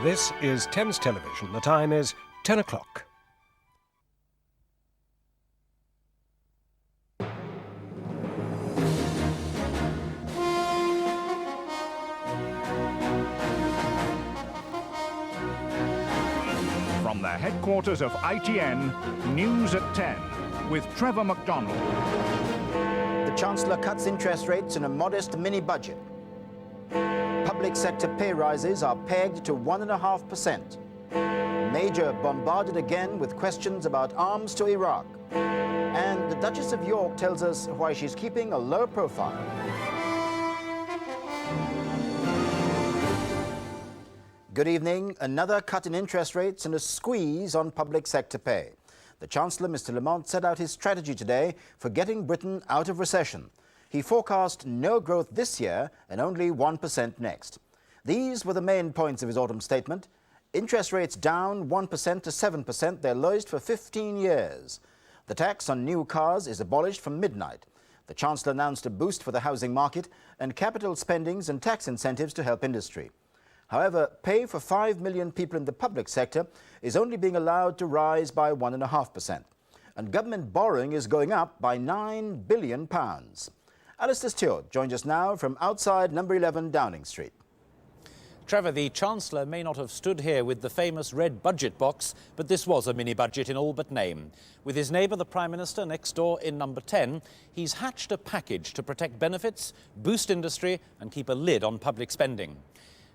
This is Thames Television. The time is 10 o'clock. From the headquarters of ITN, News at 10, with Trevor McDonald. The Chancellor cuts interest rates in a modest mini-budget. Public sector pay rises are pegged to 1.5%. Major bombarded again with questions about arms to Iraq. And the Duchess of York tells us why she's keeping a low profile. Good evening. Another cut in interest rates and a squeeze on public sector pay. The Chancellor, Mr. Lamont, set out his strategy today for getting Britain out of recession. He forecast no growth this year and only 1% next. These were the main points of his autumn statement. Interest rates down 1% to 7%, their lowest for 15 years. The tax on new cars is abolished from midnight. The Chancellor announced a boost for the housing market and capital spendings and tax incentives to help industry. However, pay for 5 million people in the public sector is only being allowed to rise by 1.5%. And government borrowing is going up by £9 billion. Alistair Stewart joins us now from outside number 11 Downing Street. Trevor, the Chancellor may not have stood here with the famous red budget box, but this was a mini-budget in all but name. With his neighbour, the Prime Minister, next door in number 10, he's hatched a package to protect benefits, boost industry and keep a lid on public spending.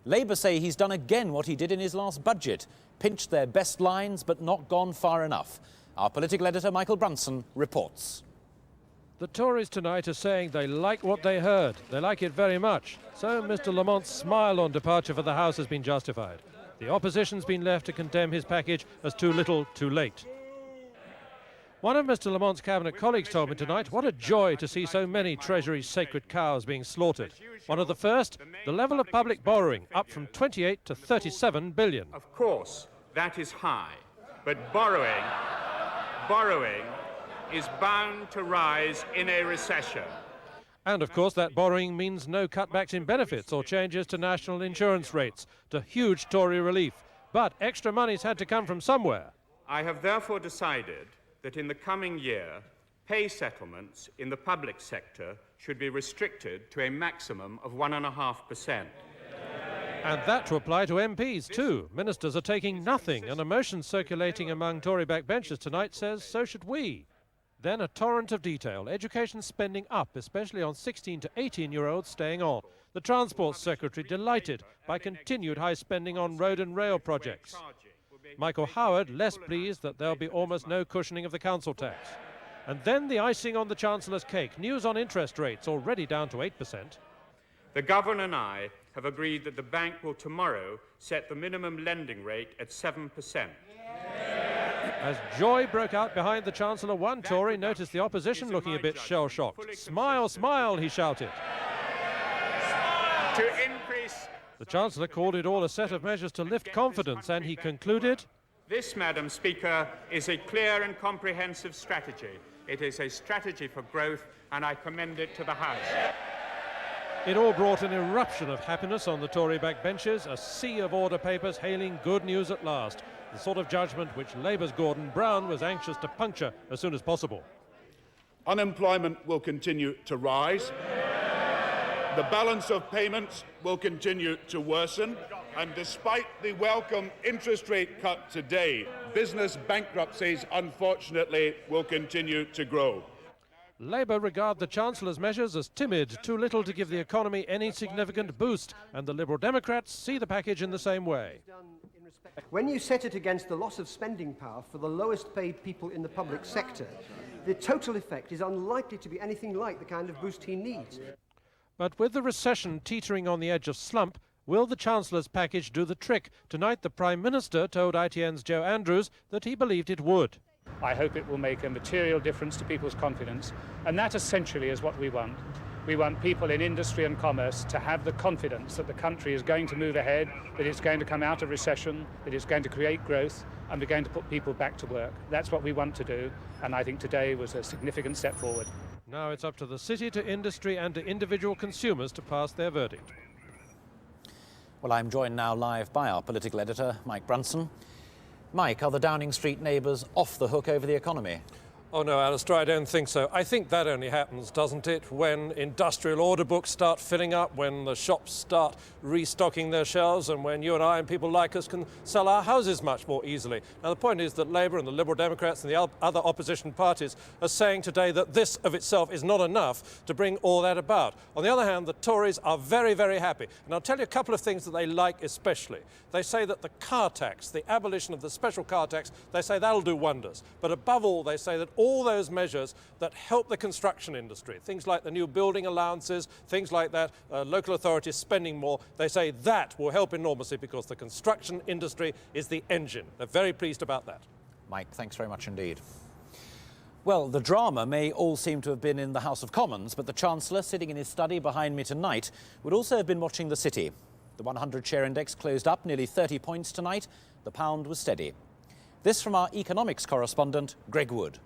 Labour say he's done again what he did in his last budget, pinched their best lines but not gone far enough. Our political editor, Michael Brunson, reports. The Tories tonight are saying they like what they heard. They like it very much. So Mr. Lamont's smile on departure for the House has been justified. The opposition's been left to condemn his package as too little, too late. One of Mr. Lamont's cabinet colleagues told me tonight what a joy to see so many Treasury's sacred cows being slaughtered. One of the first, the level of public borrowing, up from 28 to 37 billion. Of course, that is high, but borrowing is bound to rise in a recession. And of course that borrowing means no cutbacks in benefits or changes to national insurance rates, to huge Tory relief. But extra money's had to come from somewhere. I have therefore decided that in the coming year, pay settlements in the public sector should be restricted to a maximum of 1.5%. And that to apply to MPs too. Ministers are taking nothing, and a motion circulating among Tory backbenchers tonight says so should we. Then a torrent of detail. Education spending up, especially on 16 to 18-year-olds staying on. The Transport Secretary delighted by continued high spending on road and rail projects. Michael Howard less pleased that there'll be almost no cushioning of the council tax. And then the icing on the Chancellor's cake, news on interest rates already down to 8%. The Governor and I have agreed that the bank will tomorrow set the minimum lending rate at 7%. As joy broke out behind the Chancellor, one Tory noticed the opposition looking a bit shell-shocked. "Smile, smile," he shouted. To increase... The Chancellor called it all a set of measures to lift confidence, and he concluded, This, Madam Speaker, is a clear and comprehensive strategy. It is a strategy for growth, and I commend it to the House. It all brought an eruption of happiness on the Tory backbenches, a sea of order papers hailing good news at last, the sort of judgment which Labour's Gordon Brown was anxious to puncture as soon as possible. Unemployment will continue to rise. The balance of payments will continue to worsen. And despite the welcome interest rate cut today, business bankruptcies, unfortunately, will continue to grow. Labour regard the Chancellor's measures as timid, too little to give the economy any significant boost, and the Liberal Democrats see the package in the same way. When you set it against the loss of spending power for the lowest paid people in the public sector, the total effect is unlikely to be anything like the kind of boost he needs. But with the recession teetering on the edge of slump, will the Chancellor's package do the trick? Tonight the Prime Minister told ITN's Joe Andrews that he believed it would. I hope it will make a material difference to people's confidence, and that essentially is what we want. We want people in industry and commerce to have the confidence that the country is going to move ahead, that it's going to come out of recession, that it's going to create growth, and we're going to put people back to work. That's what we want to do, and I think today was a significant step forward. Now it's up to the city, to industry and to individual consumers to pass their verdict. Well, I'm joined now live by our political editor, Mike Brunson. Mike, are the Downing Street neighbours off the hook over the economy? Oh no, Alistair, I don't think so. I think that only happens, doesn't it, when industrial order books start filling up, when the shops start restocking their shelves, and when you and I and people like us can sell our houses much more easily. Now, the point is that Labour and the Liberal Democrats and the other opposition parties are saying today that this of itself is not enough to bring all that about. On the other hand, the Tories are very, very happy. And I'll tell you a couple of things that they like especially. They say that the car tax, the abolition of the special car tax, they say that'll do wonders. But above all, they say that all those measures that help the construction industry, things like the new building allowances, things like that, local authorities spending more, they say that will help enormously because the construction industry is the engine. They're very pleased about that. Mike, thanks very much indeed. Well, the drama may all seem to have been in the House of Commons, but the Chancellor, sitting in his study behind me tonight, would also have been watching the City. The 100 share index closed up nearly 30 points tonight. The pound was steady. This from our economics correspondent, Greg Wood.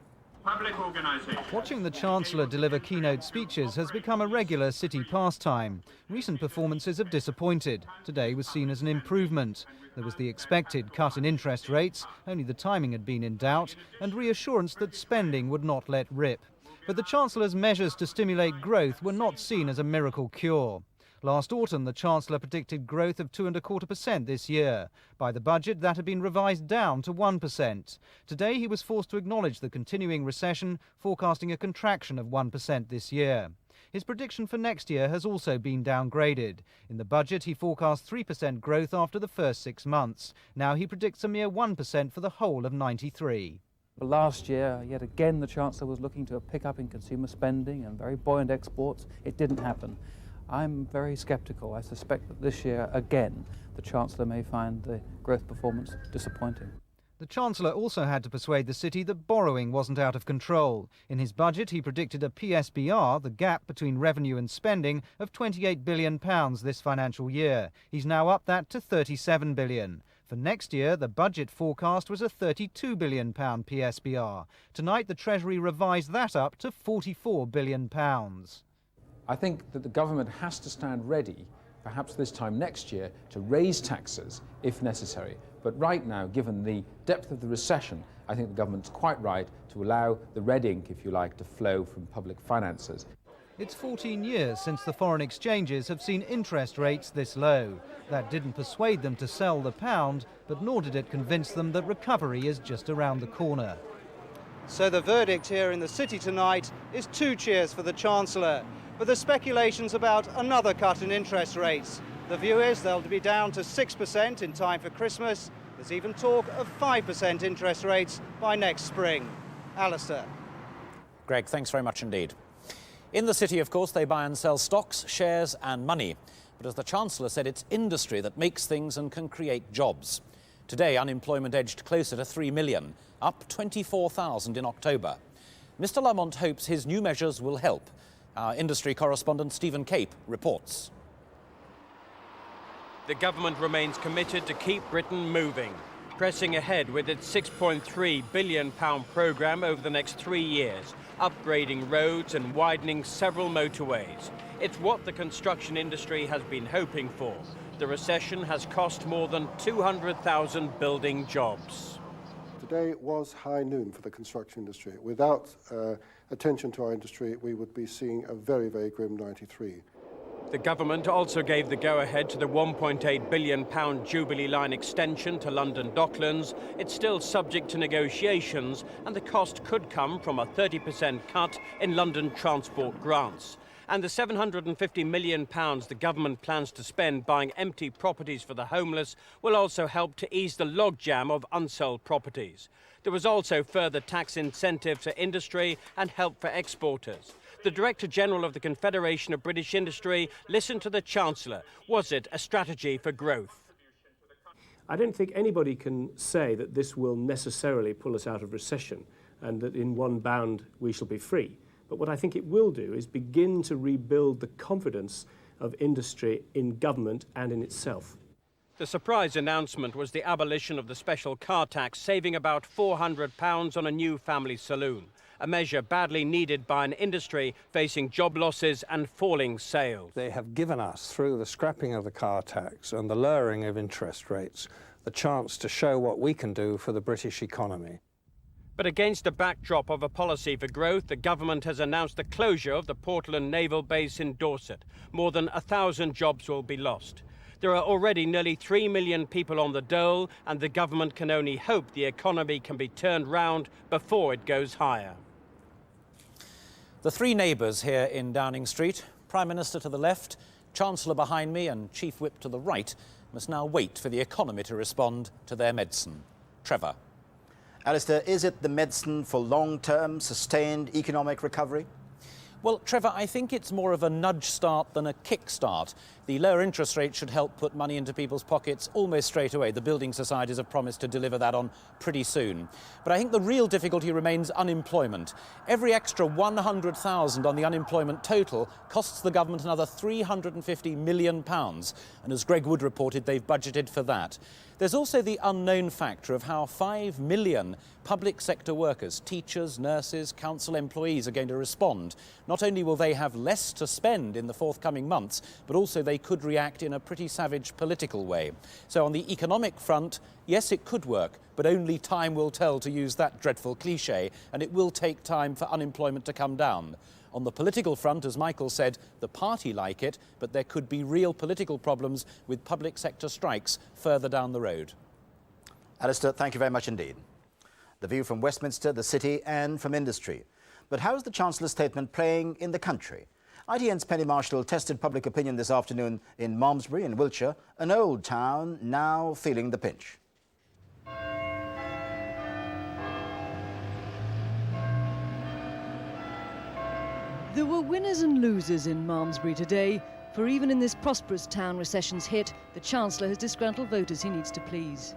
Public organisation. Watching the Chancellor deliver keynote speeches has become a regular City pastime. Recent performances have disappointed. Today was seen as an improvement. There was the expected cut in interest rates, only the timing had been in doubt, and reassurance that spending would not let rip. But the Chancellor's measures to stimulate growth were not seen as a miracle cure. Last autumn, the Chancellor predicted growth of 2.25% this year. By the budget, that had been revised down to 1%. Today, he was forced to acknowledge the continuing recession, forecasting a contraction of 1% this year. His prediction for next year has also been downgraded. In the budget, he forecast 3% growth after the first 6 months. Now he predicts a mere 1% for the whole of 93. Last year, yet again, the Chancellor was looking to a pickup in consumer spending and very buoyant exports. It didn't happen. I'm very sceptical. I suspect that this year, again, the Chancellor may find the growth performance disappointing. The Chancellor also had to persuade the City that borrowing wasn't out of control. In his budget, he predicted a PSBR, the gap between revenue and spending, of £28 billion this financial year. He's now upped that to £37 billion. For next year, the budget forecast was a £32 billion PSBR. Tonight, the Treasury revised that up to £44 billion. I think that the government has to stand ready, perhaps this time next year, to raise taxes if necessary. But right now, given the depth of the recession, I think the government's quite right to allow the red ink, if you like, to flow from public finances. It's 14 years since the foreign exchanges have seen interest rates this low. That didn't persuade them to sell the pound, but nor did it convince them that recovery is just around the corner. So the verdict here in the City tonight is 2 cheers for the Chancellor. But there's speculations about another cut in interest rates. The view is they'll be down to 6% in time for Christmas. There's even talk of 5% interest rates by next spring. Alistair. Greg, thanks very much indeed. In the City, of course, they buy and sell stocks, shares and money. But as the Chancellor said, it's industry that makes things and can create jobs. Today, unemployment edged closer to 3 million, up 24,000 in October. Mr Lamont hopes his new measures will help. Our industry correspondent Stephen Cape reports. The government remains committed to keep Britain moving, pressing ahead with its £6.3 billion programme over the next 3 years, upgrading roads and widening several motorways. It's what the construction industry has been hoping for. The recession has cost more than 200,000 building jobs. Today was high noon for the construction industry. Without attention to our industry, we would be seeing a very, very grim 93. The government also gave the go-ahead to the £1.8 billion Jubilee Line extension to London Docklands. It's still subject to negotiations, and the cost could come from a 30% cut in London transport grants. And the £750 million the government plans to spend buying empty properties for the homeless will also help to ease the logjam of unsold properties. There was also further tax incentive to industry and help for exporters. The Director General of the Confederation of British Industry listened to the Chancellor. Was it a strategy for growth? I don't think anybody can say that this will necessarily pull us out of recession and that in one bound we shall be free. But what I think it will do is begin to rebuild the confidence of industry in government and in itself. The surprise announcement was the abolition of the special car tax, saving about £400 on a new family saloon. a measure badly needed by an industry facing job losses and falling sales. They have given us, through the scrapping of the car tax and the lowering of interest rates, the chance to show what we can do for the British economy. But against a backdrop of a policy for growth, the government has announced the closure of the Portland Naval Base in Dorset. More than 1,000 jobs will be lost. There are already nearly 3 million people on the dole, and the government can only hope the economy can be turned round before it goes higher. The three neighbours here in Downing Street, Prime Minister to the left, Chancellor behind me and Chief Whip to the right, must now wait for the economy to respond to their medicine. Trevor. Alistair, is it the medicine for long-term, sustained economic recovery? Well, Trevor, I think it's more of a nudge start than a kick start. The lower interest rate should help put money into people's pockets almost straight away. The building societies have promised to deliver that on pretty soon. But I think the real difficulty remains unemployment. Every extra 100,000 on the unemployment total costs the government another £350 million. And as Greg Wood reported, they've budgeted for that. There's also the unknown factor of how 5 million public sector workers, teachers, nurses, council employees are going to respond. Not only will they have less to spend in the forthcoming months, but also they could react in a pretty savage political way. So on the economic front, yes, it could work, but only time will tell, to use that dreadful cliche, and it will take time for unemployment to come down. On the political front, as Michael said, the party like it, but there could be real political problems with public sector strikes further down the road. Alistair, thank you very much indeed. The view from Westminster, the city and from industry. But how is the Chancellor's statement playing in the country? ITN's Penny Marshall tested public opinion this afternoon in Malmesbury in Wiltshire, an old town now feeling the pinch. There were winners and losers in Malmesbury today, for even in this prosperous town recession's hit, the Chancellor has disgruntled voters he needs to please.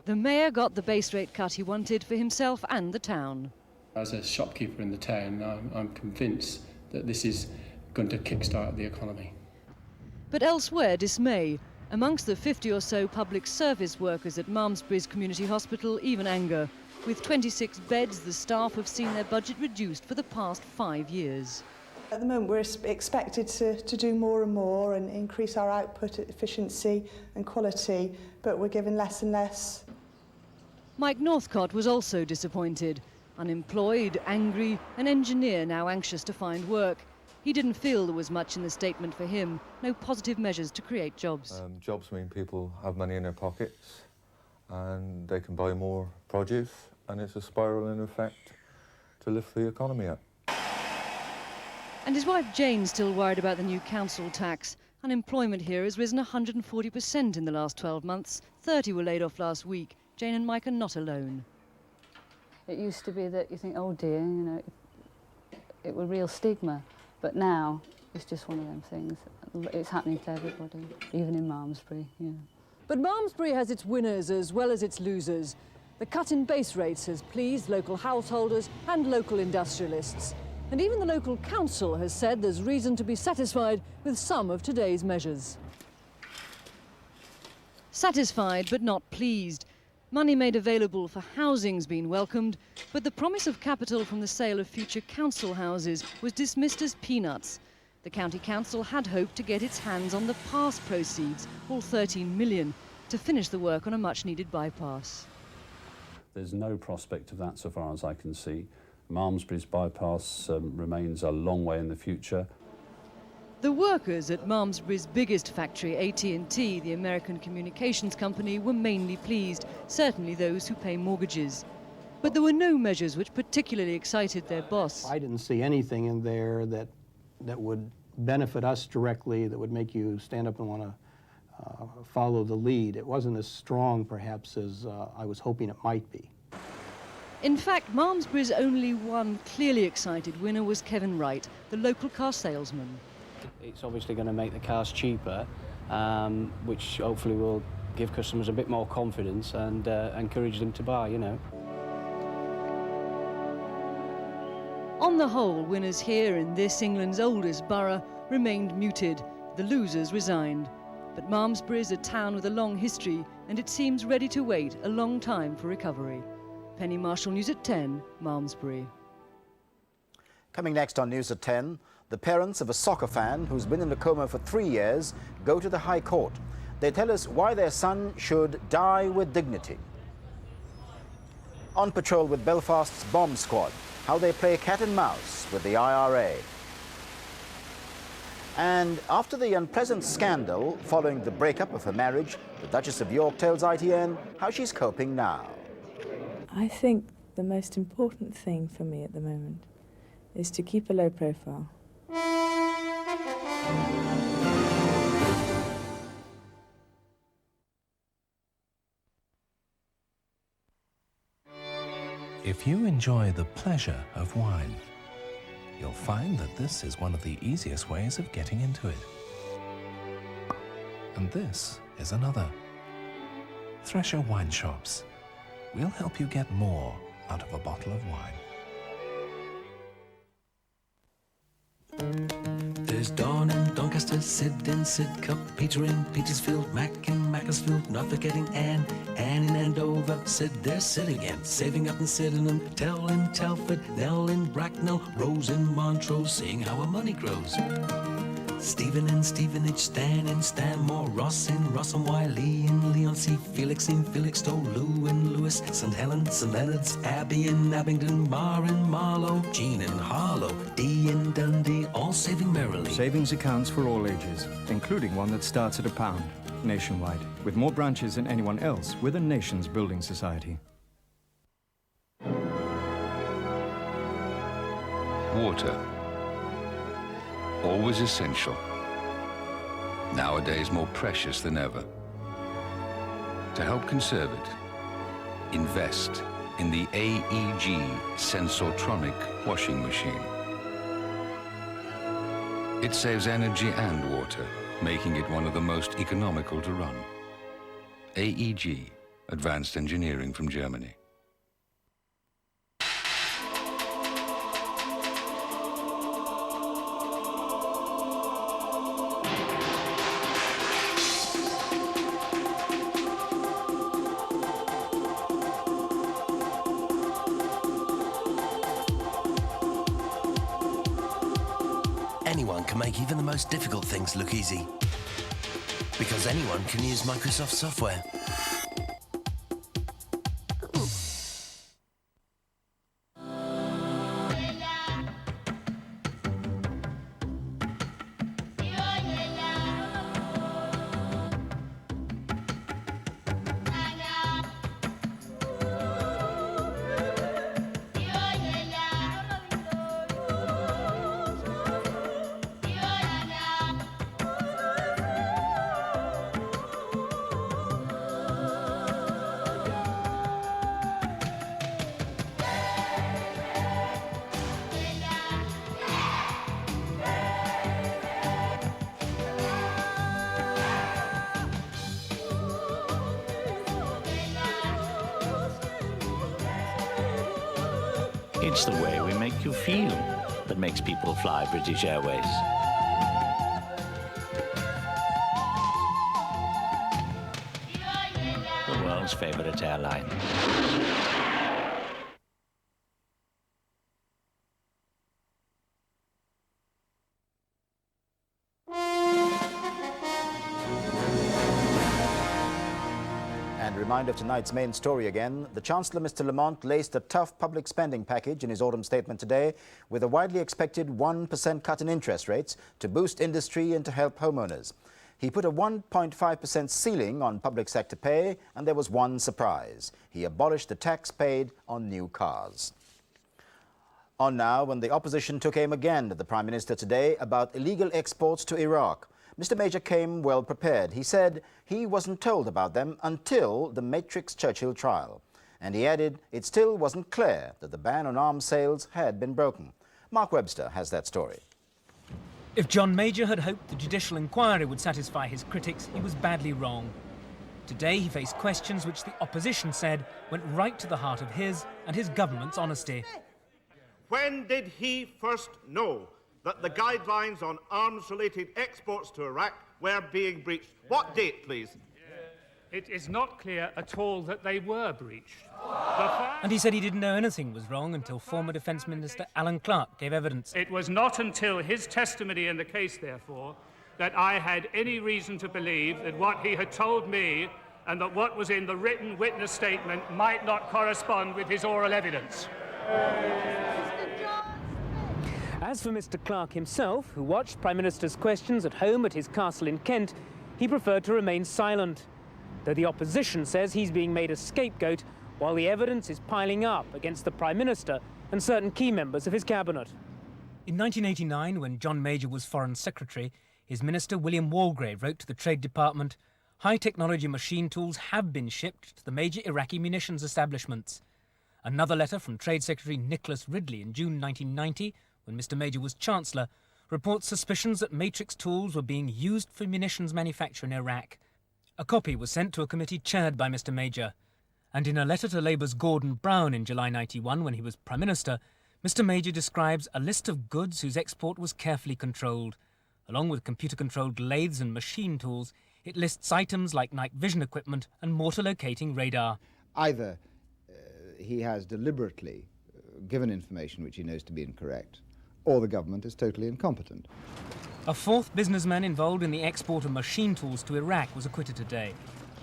The Mayor got the base rate cut he wanted for himself and the town. As a shopkeeper in the town, I'm convinced that this is going to kickstart the economy. But elsewhere, dismay. Amongst the 50 or so public service workers at Malmesbury's Community Hospital, even anger. With 26 beds, the staff have seen their budget reduced for the past 5 years. At the moment, we're expected to do more and more and increase our output, efficiency and quality, but we're given less and less. Mike Northcott was also disappointed. Unemployed, angry, an engineer now anxious to find work. He didn't feel there was much in the statement for him, no positive measures to create jobs. Jobs mean people have money in their pockets and they can buy more produce, and it's a spiralling effect to lift the economy up. And his wife Jane's still worried about the new council tax. Unemployment here has risen 140% in the last 12 months. 30 were laid off last week. Jane and Mike are not alone. It used to be that you think, oh dear, you know, it was real stigma. But now it's just one of them things. It's happening to everybody, even in Malmesbury, yeah. But Malmesbury has its winners as well as its losers. The cut in base rates has pleased local householders and local industrialists. And even the local council has said there's reason to be satisfied with some of today's measures. Satisfied but not pleased. Money made available for housing's been welcomed, but the promise of capital from the sale of future council houses was dismissed as peanuts. The county council had hoped to get its hands on the past proceeds, all 13 million, to finish the work on a much-needed bypass. There's no prospect of that so far as I can see. Malmesbury's bypass remains a long way in the future. The workers at Malmesbury's biggest factory, AT&T, the American communications company, were mainly pleased, certainly those who pay mortgages. But there were no measures which particularly excited their boss. I didn't see anything in there that would benefit us directly, that would make you stand up and want to follow the lead. It wasn't as strong, perhaps, as I was hoping it might be. In fact, Malmesbury's only one clearly excited winner was Kevin Wright, the local car salesman. It's obviously going to make the cars cheaper, which hopefully will give customers a bit more confidence and encourage them to buy, you know. On the whole, winners here in this England's oldest borough remained muted. The losers resigned. But Malmesbury is a town with a long history, and it seems ready to wait a long time for recovery. Penny Marshall, News at 10, Malmesbury. Coming next on News at 10, the parents of a soccer fan who's been in a coma for 3 years go to the High Court. They tell us why their son should die with dignity. On patrol with Belfast's bomb squad, how they play cat and mouse with the IRA. And after the unpleasant scandal following the breakup of her marriage, the Duchess of York tells ITN how she's coping now. I think the most important thing for me at the moment is to keep a low profile. If you enjoy the pleasure of wine, you'll find that this is one of the easiest ways of getting into it. And this is another. Thresher Wine Shops. We'll help you get more out of a bottle of wine. There's Dawn in Doncaster, Sid in Sidcup, Peter in Petersfield, Mac in Macclesfield, not forgetting Anne in Andover, Sid, there's Sid again, saving up in Sydenham, Tell in Telford, Nell in Bracknell, Rose in Montrose, seeing how our money grows. Stephen in Stevenage, Stan in Stanmore, Ross in Ross and Wiley in Leigh-on-Sea, Felix in Felixstowe, Lou in Lewis, St Helens, St Leonard's, Abbey in Abingdon, Mar in Marlow, Jean in Harlow, Dee in Dundee, all saving merrily. Savings accounts for all ages, including one that starts at £1, nationwide, with more branches than anyone else. We're the nation's building society. Water. Always essential. Nowadays more precious than ever. To help conserve it, invest in the AEG Sensortronic washing machine. It saves energy and water, making it one of the most economical to run. AEG, advanced engineering from Germany. Anyone can make even the most difficult things look easy. Because anyone can use Microsoft software. It's the way we make you feel that makes people fly British Airways. The world's favourite airline. Reminder of tonight's main story again. The Chancellor, Mr. Lamont, laced a tough public spending package in his autumn statement today with a widely expected 1% cut in interest rates to boost industry and to help homeowners. He put a 1.5% ceiling on public sector pay, and there was one surprise. He abolished the tax paid on new cars. On now, when the opposition took aim again at the Prime Minister today about illegal exports to Iraq. Mr. Major came well prepared. He said he wasn't told about them until the Matrix Churchill trial. And he added it still wasn't clear that the ban on arms sales had been broken. Mark Webster has that story. If John Major had hoped the judicial inquiry would satisfy his critics, he was badly wrong. Today he faced questions which the opposition said went right to the heart of his and his government's honesty. When did he first know that the guidelines on arms-related exports to Iraq were being breached? What date, please? it is not clear at all that they were breached. And he said he didn't know anything was wrong until former Defence Minister Alan Clark gave evidence. It was not until his testimony in the case, therefore, that I had any reason to believe that what he had told me and that what was in the written witness statement might not correspond with his oral evidence. As for Mr Clark himself, who watched Prime Minister's questions at home at his castle in Kent, he preferred to remain silent, though the opposition says he's being made a scapegoat while the evidence is piling up against the Prime Minister and certain key members of his cabinet. In 1989, when John Major was Foreign Secretary, his minister William Walgrave wrote to the Trade Department, "High-technology machine tools have been shipped to the major Iraqi munitions establishments." Another letter from Trade Secretary Nicholas Ridley in June 1990, when Mr Major was Chancellor, reports suspicions that matrix tools were being used for munitions manufacture in Iraq. A copy was sent to a committee chaired by Mr Major. And in a letter to Labour's Gordon Brown in July 91, when he was Prime Minister, Mr Major describes a list of goods whose export was carefully controlled. Along with computer-controlled lathes and machine tools, it lists items like night vision equipment and mortar-locating radar. Either he has deliberately given information which he knows to be incorrect, or the government is totally incompetent. A fourth businessman involved in the export of machine tools to Iraq was acquitted today.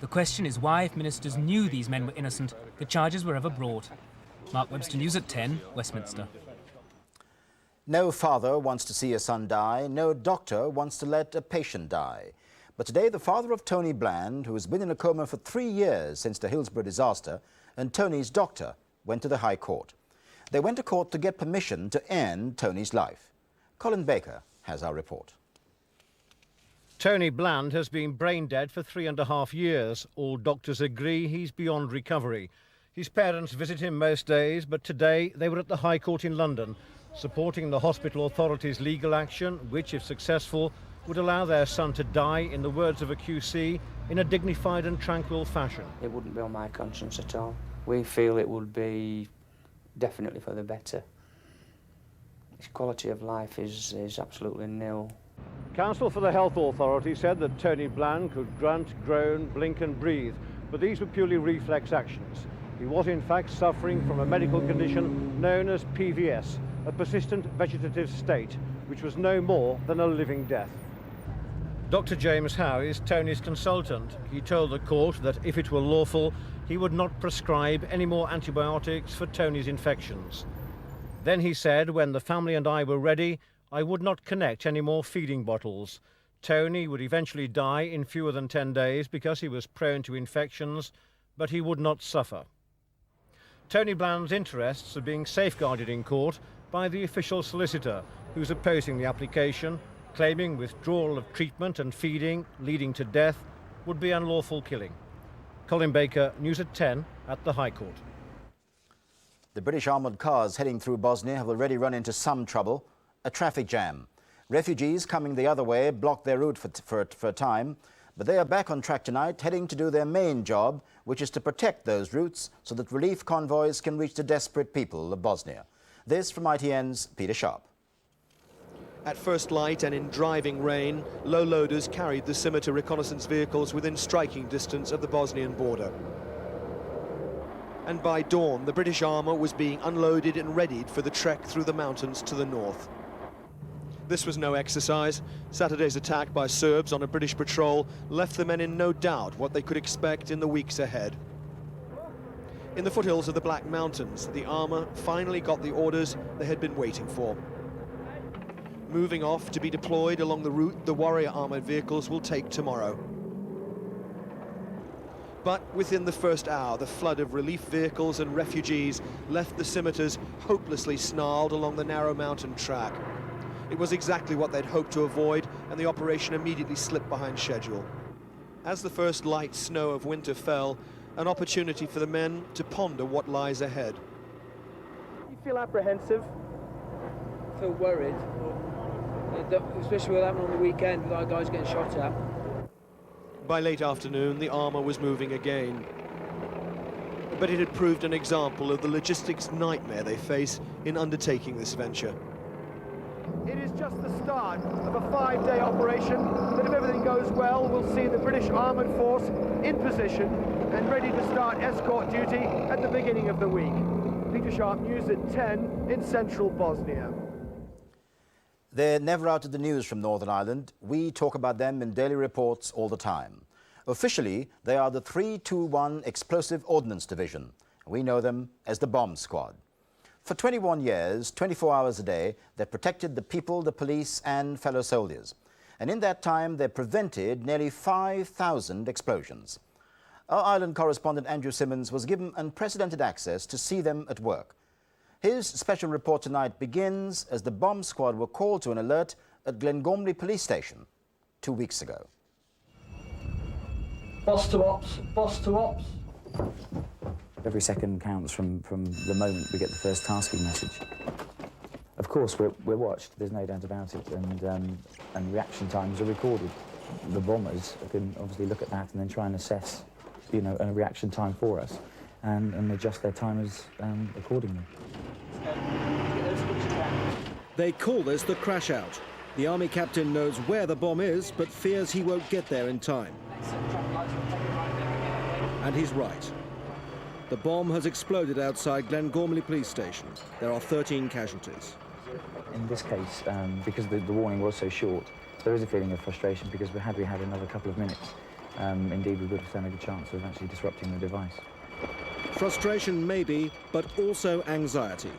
The question is why, if ministers knew these men were innocent, the charges were ever brought. Mark Webster, News at 10, Westminster. No father wants to see a son die, no doctor wants to let a patient die. But today the father of Tony Bland, who has been in a coma for 3 years since the Hillsborough disaster, and Tony's doctor went to the High Court. They went to court to get permission to end Tony's life. Colin Baker has our report. Tony Bland has been brain dead for 3.5 years. All doctors agree he's beyond recovery. His parents visit him most days, but today they were at the High Court in London, supporting the hospital authorities' legal action, which, if successful, would allow their son to die, in the words of a QC, in a dignified and tranquil fashion. It wouldn't be on my conscience at all. We feel it would be definitely for the better. His quality of life is absolutely nil. Counsel for the Health Authority said that Tony Bland could grunt, groan, blink and breathe, but these were purely reflex actions. He was in fact suffering from a medical condition known as PVS, a persistent vegetative state, which was no more than a living death. Dr. James Howe is Tony's consultant. He told the court that if it were lawful, he would not prescribe any more antibiotics for Tony's infections. Then he said, when the family and I were ready, I would not connect any more feeding bottles. Tony would eventually die in fewer than 10 days because he was prone to infections, but he would not suffer. Tony Bland's interests are being safeguarded in court by the official solicitor, who's opposing the application, claiming withdrawal of treatment and feeding leading to death would be unlawful killing. Colin Baker, News at 10 at the High Court. The British armoured cars heading through Bosnia have already run into some trouble. A traffic jam. Refugees coming the other way blocked their route for a time, but they are back on track tonight, heading to do their main job, which is to protect those routes so that relief convoys can reach the desperate people of Bosnia. This from ITN's Peter Sharp. At first light and in driving rain, low loaders carried the scimitar reconnaissance vehicles within striking distance of the Bosnian border. And by dawn, the British armour was being unloaded and readied for the trek through the mountains to the north. This was no exercise. Saturday's attack by Serbs on a British patrol left the men in no doubt what they could expect in the weeks ahead. In the foothills of the Black Mountains, the armour finally got the orders they had been waiting for. Moving off to be deployed along the route the Warrior armoured vehicles will take tomorrow. But within the first hour, the flood of relief vehicles and refugees left the scimitars hopelessly snarled along the narrow mountain track. It was exactly what they'd hoped to avoid, and the operation immediately slipped behind schedule. As the first light snow of winter fell, an opportunity for the men to ponder what lies ahead. You feel apprehensive? Feel worried, especially what happened on the weekend with our guys getting shot at. By late afternoon, the armour was moving again. But it had proved an example of the logistics nightmare they face in undertaking this venture. It is just the start of a 5-day operation that, if everything goes well, will see the British Armoured Force in position and ready to start escort duty at the beginning of the week. Peter Sharp, News at 10 in central Bosnia. They're never out of the news from Northern Ireland. We talk about them in daily reports all the time. Officially, they are the 321 Explosive Ordnance Division. We know them as the Bomb Squad. For 21 years, 24 hours a day, they protected the people, the police and fellow soldiers. And in that time, they prevented nearly 5,000 explosions. Our Ireland correspondent Andrew Simmons was given unprecedented access to see them at work. His special report tonight begins as the Bomb Squad were called to an alert at Glengormley Police Station 2 weeks ago. Boss to ops, boss to ops. Every second counts from the moment we get the first tasking message. Of course, we're watched, there's no doubt about it, and reaction times are recorded. The bombers can obviously look at that and then try and assess, you know, a reaction time for us and adjust their timers accordingly. They call this the crash out. The army captain knows where the bomb is, but fears he won't get there in time. And he's right. The bomb has exploded outside Glengormley Police Station. There are 13 casualties. In this case, because the warning was so short, there is a feeling of frustration because had we had another couple of minutes, indeed we would have stand a good chance of actually disrupting the device. Frustration maybe, but also anxiety.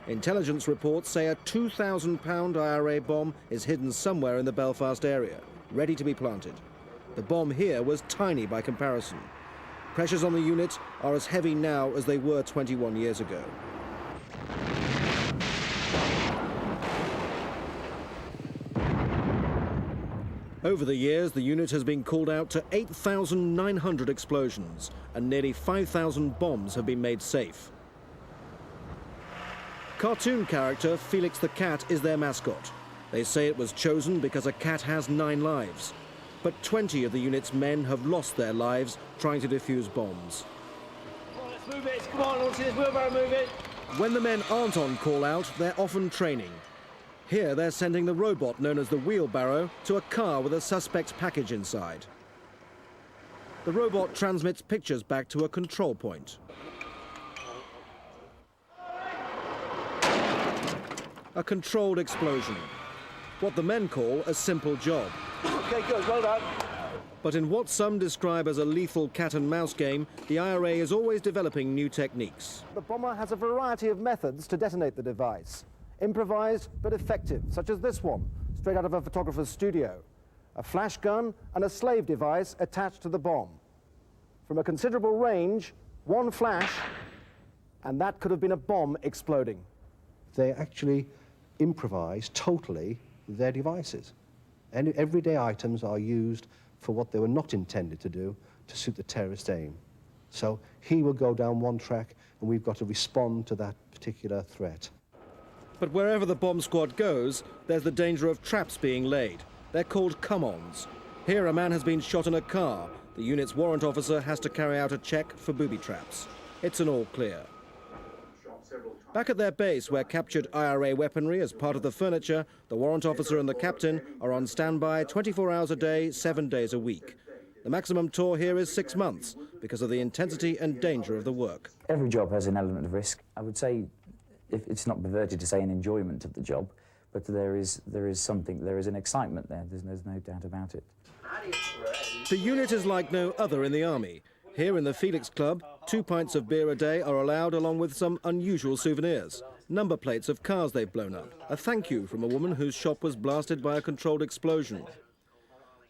Intelligence reports say a £2,000 IRA bomb is hidden somewhere in the Belfast area, ready to be planted. The bomb here was tiny by comparison. Pressures on the unit are as heavy now as they were 21 years ago. Over the years, the unit has been called out to 8,900 explosions, and nearly 5,000 bombs have been made safe. Cartoon character Felix the Cat is their mascot. They say it was chosen because a cat has 9 lives. But 20 of the unit's men have lost their lives trying to defuse bombs. Come on, let's move it. Come on, let's see this wheelbarrow move it. When the men aren't on call-out, they're often training. Here, they're sending the robot known as the wheelbarrow to a car with a suspect's package inside. The robot transmits pictures back to a control point. A controlled explosion. What the men call a simple job. OK, good, well done. But in what some describe as a lethal cat-and-mouse game, the IRA is always developing new techniques. The bomber has a variety of methods to detonate the device. Improvised but effective, such as this one, straight out of a photographer's studio. A flash gun and a slave device attached to the bomb. From a considerable range, one flash, and that could have been a bomb exploding. They actually improvise totally their devices. And everyday items are used for what they were not intended to do to suit the terrorist aim. So he will go down one track and we've got to respond to that particular threat. But wherever the bomb squad goes, there's the danger of traps being laid. They're called come-ons. Here a man has been shot in a car. The unit's warrant officer has to carry out a check for booby traps. It's an all clear. Back at their base, where captured IRA weaponry is part of the furniture, the warrant officer and the captain are on standby 24 hours a day, 7 days a week. The maximum tour here is 6 months because of the intensity and danger of the work. Every job has an element of risk. I would say, if it's not perverted to say an enjoyment of the job, but there is an excitement there. There's no doubt about it. The unit is like no other in the army. Here in the Felix Club, 2 pints of beer a day are allowed along with some unusual souvenirs. Number plates of cars they've blown up. A thank you from a woman whose shop was blasted by a controlled explosion.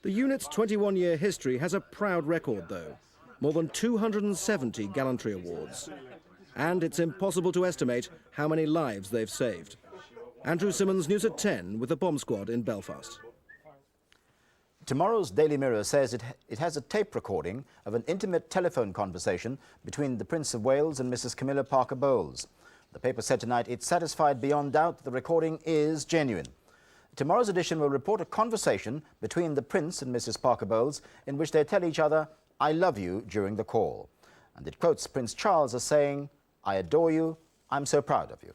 The unit's 21-year history has a proud record, though. More than 270 gallantry awards. And it's impossible to estimate how many lives they've saved. Andrew Simmons, News at 10, with the Bomb Squad in Belfast. Tomorrow's Daily Mirror says it has a tape recording of an intimate telephone conversation between the Prince of Wales and Mrs. Camilla Parker Bowles. The paper said tonight it's satisfied beyond doubt that the recording is genuine. Tomorrow's edition will report a conversation between the Prince and Mrs. Parker Bowles in which they tell each other, "I love you," during the call. And it quotes Prince Charles as saying, "I adore you, I'm so proud of you."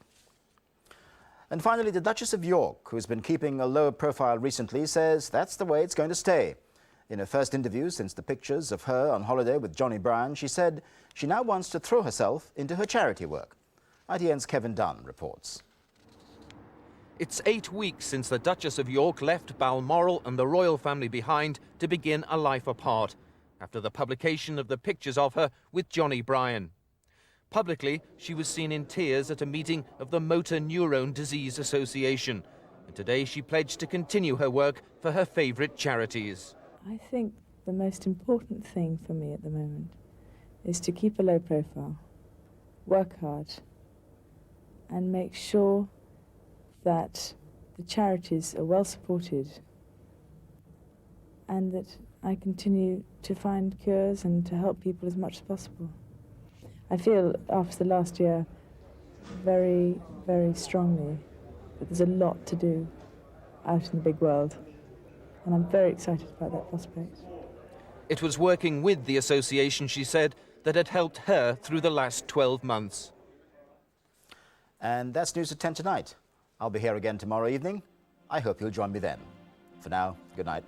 And finally, the Duchess of York, who's been keeping a low profile recently, says that's the way it's going to stay. In her first interview since the pictures of her on holiday with Johnny Bryan, she said she now wants to throw herself into her charity work. ITN's Kevin Dunn reports. It's 8 weeks since the Duchess of York left Balmoral and the royal family behind to begin a life apart, after the publication of the pictures of her with Johnny Bryan. Publicly, she was seen in tears at a meeting of the Motor Neurone Disease Association. And today she pledged to continue her work for her favourite charities. I think the most important thing for me at the moment is to keep a low profile, work hard, and make sure that the charities are well supported and that I continue to find cures and to help people as much as possible. I feel after the last year very, very strongly that there's a lot to do out in the big world, and I'm very excited about that prospect. It was working with the association, she said, that had helped her through the last 12 months. And that's news at 10 tonight. I'll be here again tomorrow evening. I hope you'll join me then. For now, good night.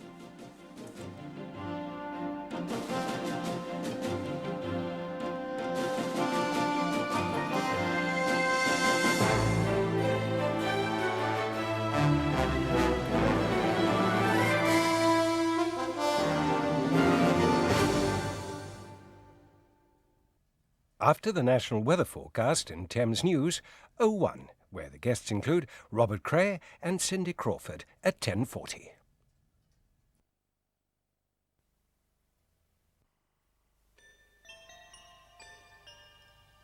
After the national weather forecast in Thames News, 01, where the guests include Robert Cray and Cindy Crawford at 10:40.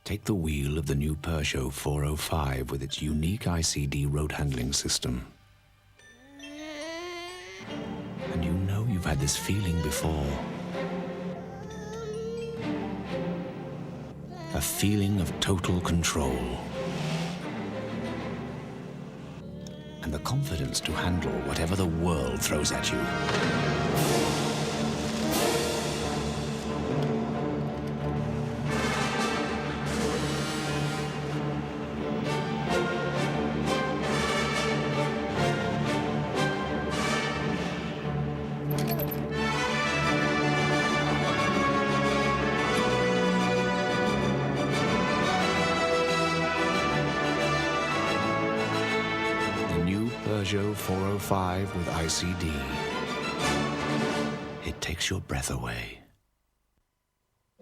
Take the wheel of the new Peugeot 405 with its unique ICD road handling system. And you know you've had this feeling before. A feeling of total control. And the confidence to handle whatever the world throws at you. Peugeot 405 with ICD. It takes your breath away.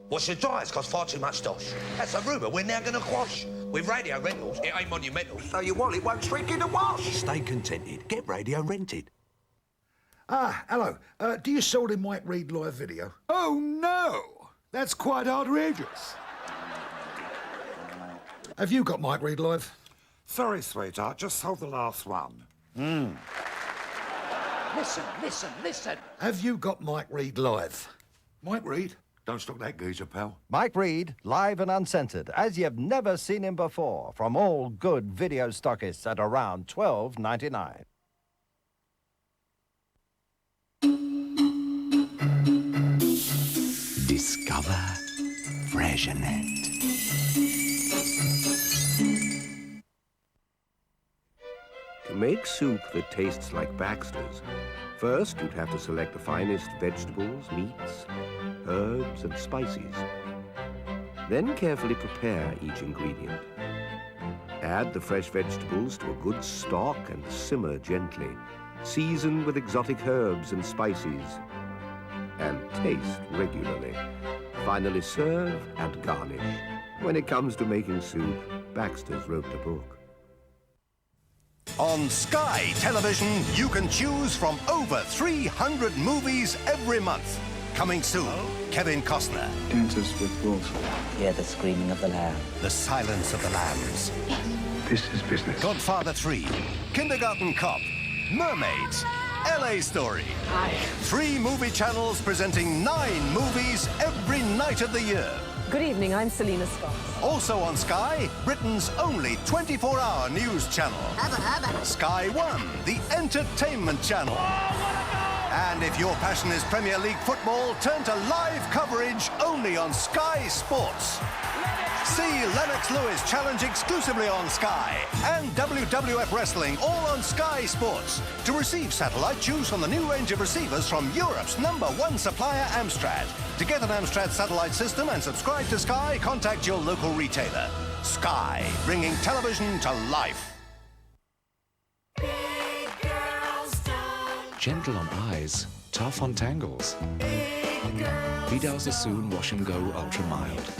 What's your dryers cost far too much dosh? That's a rumour we're now going to quash. With radio rentals, it ain't monumental, so your wallet won't shrink in the wash. Stay contented. Get radio rented. Ah, hello. Do you sell the Mike Reid live video? Oh, no! That's quite outrageous. Have you got Mike Reid live? Sorry, sweetheart. Just sold the last one. Listen. Have you got Mike Reid live? Mike Reid? Don't stop that geezer, pal. Mike Reid, live and uncensored, as you've never seen him before, from all good video stockists at around $12.99. Discover Freixenet. To make soup that tastes like Baxter's, first you'd have to select the finest vegetables, meats, herbs and spices. Then carefully prepare each ingredient. Add the fresh vegetables to a good stock and simmer gently. Season with exotic herbs and spices. And taste regularly. Finally serve and garnish. When it comes to making soup, Baxter's wrote the book. On Sky Television, you can choose from over 300 movies every month. Coming soon, Kevin Costner. Dances with wolves. Hear the screaming of the lamb. The Silence of the Lambs. This is business. Godfather 3, Kindergarten Cop, Mermaids, LA Story. Hi. 3 movie channels presenting 9 movies every night of the year. Good evening, I'm Selena Scott. Also on Sky, Britain's only 24-hour news channel. Sky One, the entertainment channel. And if your passion is Premier League football, turn to live coverage only on Sky Sports. See Lennox Lewis challenge exclusively on Sky and WWF Wrestling all on Sky Sports. To receive satellite, choose from the new range of receivers from Europe's #1 supplier, Amstrad. To get an Amstrad satellite system and subscribe to Sky, contact your local retailer. Sky, bringing television to life. Gentle on eyes, tough on tangles. Vidal Sassoon Wash and Go Ultra Mild.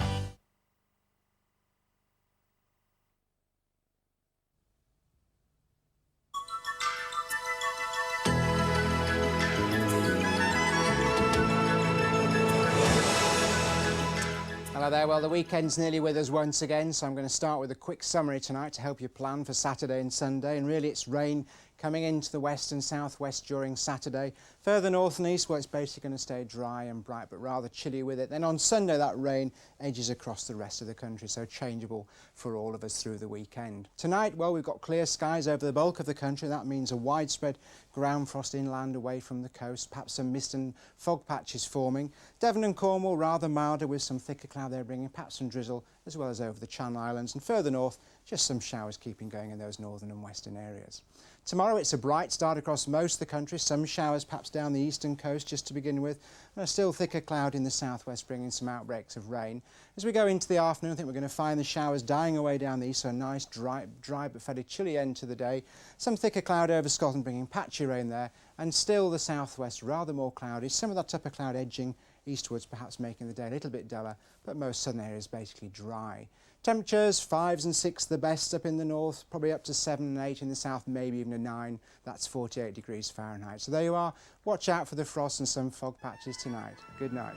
Hello there. Well, the weekend's nearly with us once again, so I'm going to start with a quick summary tonight to help you plan for Saturday and Sunday. And really, it's rain coming into the west and southwest during Saturday. Further north and east, well, it's basically going to stay dry and bright, but rather chilly with it. Then on Sunday, that rain edges across the rest of the country, so changeable for all of us through the weekend. Tonight, well, we've got clear skies over the bulk of the country. That means a widespread ground frost inland away from the coast, perhaps some mist and fog patches forming. Devon and Cornwall rather milder with some thicker cloud there bringing perhaps some drizzle as well as over the Channel Islands, and further north just some showers keeping going in those northern and western areas. Tomorrow it's a bright start across most of the country, some showers perhaps down the eastern coast just to begin with, and a still thicker cloud in the southwest bringing some outbreaks of rain. As we go into the afternoon, I think we're going to find the showers dying away down the east, so a nice dry but fairly chilly end to the day. Some thicker cloud over Scotland bringing patchy rain there, and still the southwest rather more cloudy, some of that upper cloud edging eastwards perhaps making the day a little bit duller, but most southern areas basically dry. Temperatures 5s and 6 the best up in the north, probably up to 7 and 8 in the south, maybe even a 9. That's 48 degrees Fahrenheit. So there you are. Watch out for the frost and some fog patches tonight. Good night.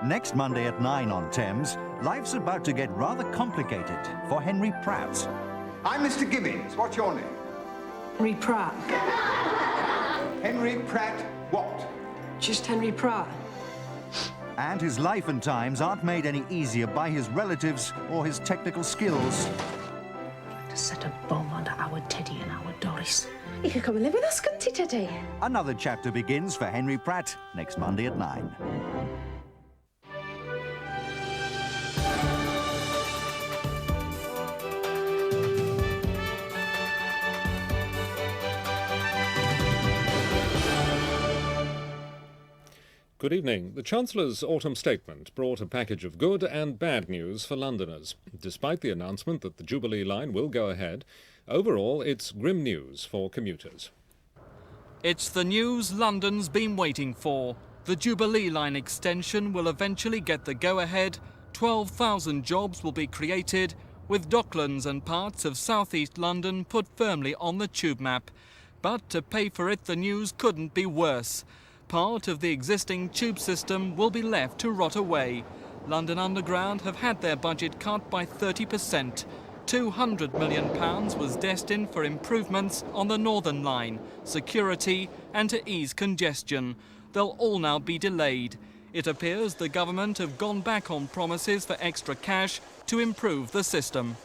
Next Monday at 9 on Thames, life's about to get rather complicated for Henry Pratt. I'm Mr. Gibbons. What's your name? Henry Pratt. Henry Pratt what? Just Henry Pratt. And his life and times aren't made any easier by his relatives or his technical skills. To set a bomb under our Teddy and our Doris. You could come and live with us, couldn't you, Teddy? Another chapter begins for Henry Pratt next Monday at 9. Good evening. The Chancellor's autumn statement brought a package of good and bad news for Londoners. Despite the announcement that the Jubilee line will go ahead, overall it's grim news for commuters. It's the news London's been waiting for. The Jubilee line extension will eventually get the go-ahead. 12,000 jobs will be created, with Docklands and parts of southeast London put firmly on the tube map. But to pay for it, the news couldn't be worse. Part of the existing tube system will be left to rot away. London Underground have had their budget cut by 30%. £200 million was destined for improvements on the Northern Line, security and to ease congestion. They'll all now be delayed. It appears the government have gone back on promises for extra cash to improve the system.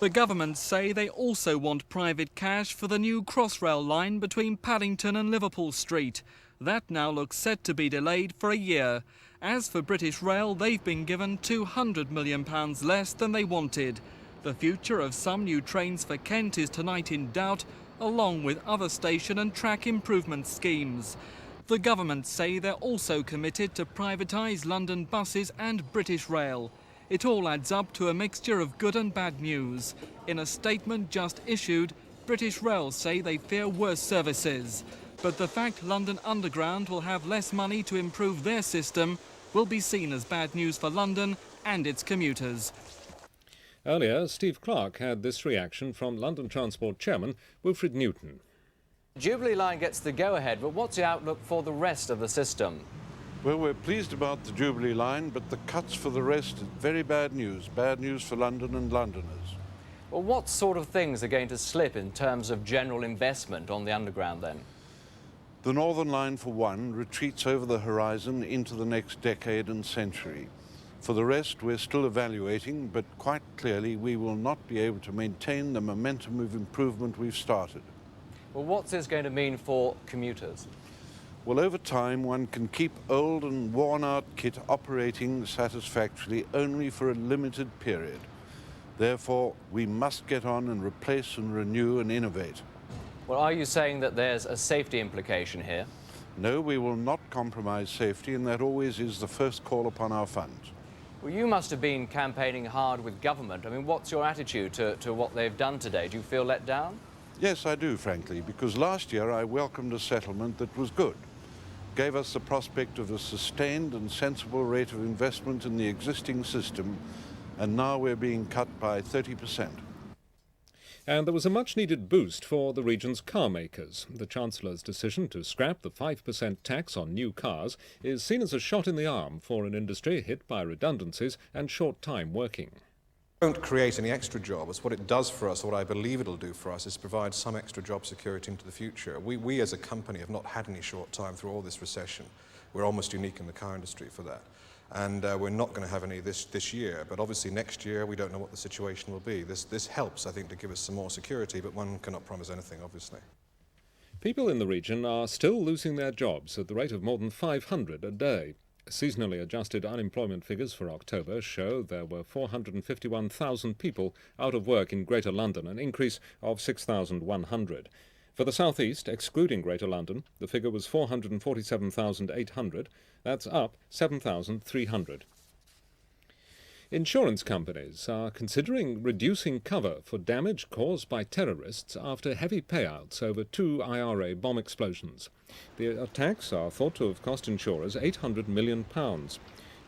The government say they also want private cash for the new Crossrail line between Paddington and Liverpool Street. That now looks set to be delayed for a year. As for British Rail, they've been given £200 million less than they wanted. The future of some new trains for Kent is tonight in doubt, along with other station and track improvement schemes. The government say they're also committed to privatise London buses and British Rail. It all adds up to a mixture of good and bad news. In a statement just issued, British Rail say they fear worse services. But the fact London Underground will have less money to improve their system will be seen as bad news for London and its commuters. Earlier, Steve Clarke had this reaction from London Transport Chairman Wilfred Newton. The Jubilee line gets the go-ahead, but what's the outlook for the rest of the system? Well, we're pleased about the Jubilee line, but the cuts for the rest is very bad news for London and Londoners. Well, what sort of things are going to slip in terms of general investment on the Underground then? The Northern Line, for one, retreats over the horizon into the next decade and century. For the rest, we're still evaluating, but quite clearly we will not be able to maintain the momentum of improvement we've started. Well, what's this going to mean for commuters? Well, over time, one can keep old and worn-out kit operating satisfactorily only for a limited period. Therefore, we must get on and replace and renew and innovate. Well, are you saying that there's a safety implication here? No, we will not compromise safety, and that always is the first call upon our funds. Well, you must have been campaigning hard with government. I mean, what's your attitude to what they've done today? Do you feel let down? Yes, I do, frankly, because last year I welcomed a settlement that was good. Gave us the prospect of a sustained and sensible rate of investment in the existing system, and now we're being cut by 30%. And there was a much-needed boost for the region's car makers. The Chancellor's decision to scrap the 5% tax on new cars is seen as a shot in the arm for an industry hit by redundancies and short time working. Won't create any extra jobs. What it does for us, what I believe it'll do for us, is provide some extra job security into the future. We as a company have not had any short time through all this recession. We're almost unique in the car industry for that. And we're not going to have any this year, but obviously next year we don't know what the situation will be. This helps, I think, to give us some more security, but one cannot promise anything, obviously. People in the region are still losing their jobs at the rate of more than 500 a day. Seasonally adjusted unemployment figures for October show there were 451,000 people out of work in Greater London, an increase of 6,100. For the South East, excluding Greater London, the figure was 447,800. That's up 7,300. Insurance companies are considering reducing cover for damage caused by terrorists after heavy payouts over 2 IRA bomb explosions. The attacks are thought to have cost insurers £800 million.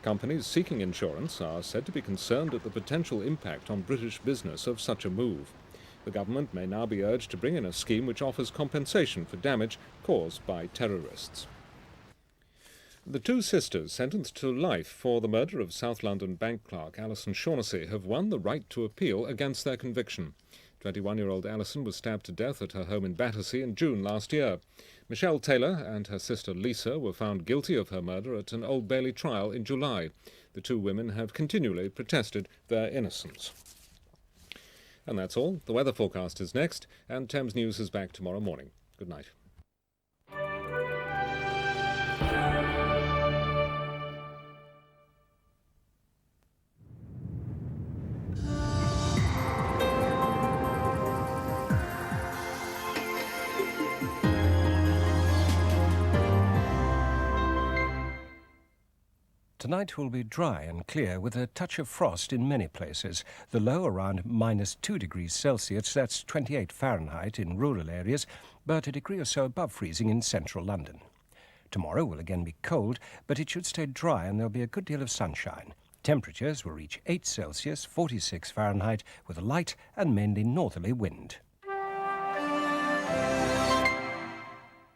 Companies seeking insurance are said to be concerned at the potential impact on British business of such a move. The government may now be urged to bring in a scheme which offers compensation for damage caused by terrorists. The two sisters sentenced to life for the murder of South London bank clerk Alison Shaughnessy have won the right to appeal against their conviction. 21-year-old Alison was stabbed to death at her home in Battersea in June last year. Michelle Taylor and her sister Lisa were found guilty of her murder at an Old Bailey trial in July. The two women have continually protested their innocence. And that's all. The weather forecast is next, and Thames News is back tomorrow morning. Good night. Tonight will be dry and clear with a touch of frost in many places. The low around -2 degrees Celsius, that's 28 Fahrenheit in rural areas, but a degree or so above freezing in central London. Tomorrow will again be cold, but it should stay dry and there'll be a good deal of sunshine. Temperatures will reach 8 Celsius, 46 Fahrenheit, with a light and mainly northerly wind.